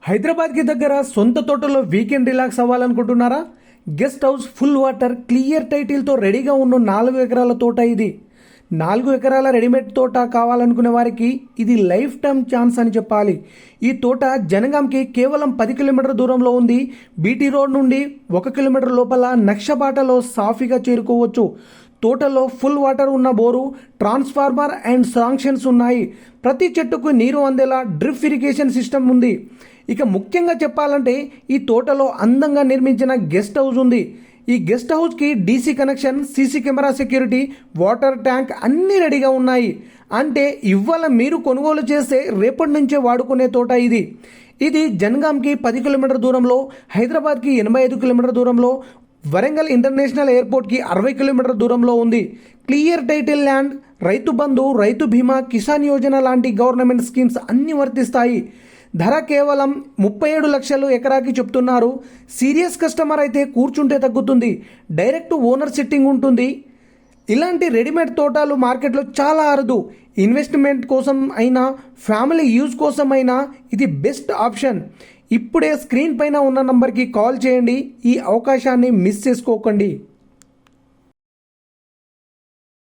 హైదరాబాద్కి దగ్గర సొంత తోటలో వీకెండ్ రిలాక్స్ అవ్వాలనుకుంటున్నారా? Guest house, full water, clear టైటిల్తో రెడీగా ఉన్న 4 ఎకరాల తోట ఇది. 4 ఎకరాల రెడీమేడ్ తోట కావాలనుకునే వారికి ఇది లైఫ్ టైం ఛాన్స్ అని చెప్పాలి. ఈ తోట జనగాంకి కేవలం 10 కిలోమీటర్ల దూరంలో ఉంది. బీటీ రోడ్ నుండి 1 కిలోమీటర్ లోపల నక్షబాటలో సాఫీగా చేరుకోవచ్చు. తోటలో ఫుల్ వాటర్ ఉన్న బోరు, ట్రాన్స్ఫార్మర్ అండ్ శాంక్షన్స్ ఉన్నాయి. ప్రతి చెట్టుకు నీరు అందేలా డ్రిప్ ఇరిగేషన్ సిస్టమ్ ఉంది. ఇక ముఖ్యంగా చెప్పాలంటే ఈ తోటలో అందంగా నిర్మించిన గెస్ట్ హౌస్ ఉంది. ఈ గెస్ట్ హౌస్కి DC connection, CC camera security, water tank అన్నీ రెడీగా ఉన్నాయి. అంటే ఇవాళ మీరు కొనుగోలు చేస్తే రేపటి నుంచే వాడుకునే తోట ఇది. ఇది జనగాంకి 10 కిలోమీటర్ దూరంలో, హైదరాబాద్కి 85 కిలోమీటర్ దూరంలో, వరంగల్ ఇంటర్నేషనల్ ఎయిర్పోర్ట్కి 60 కిలోమీటర్ దూరంలో ఉంది. Clear title land, Rythu Bandhu, రైతు బీమా, కిసాన్ యోజన లాంటి గవర్నమెంట్ స్కీమ్స్ అన్నీ వర్తిస్తాయి. ధర కేవలం 37 లక్షలు ఎకరాకి చెప్తున్నారు. సీరియస్ కస్టమర్ అయితే కూర్చుంటే తగ్గుతుంది. డైరెక్ట్ ఓనర్ సిట్టింగ్ ఉంటుంది. ఇలాంటి రెడీమేడ్ తోటలు మార్కెట్లో చాలా అరుదు. ఇన్వెస్ట్మెంట్ కోసం అయినా, ఫ్యామిలీ యూజ్ కోసం అయినా ఇది బెస్ట్ ఆప్షన్. ఇప్పుడే స్క్రీన్ పైన ఉన్న నంబర్కి కాల్ చేయండి. ఈ అవకాశాన్ని మిస్ చేసుకోకండి.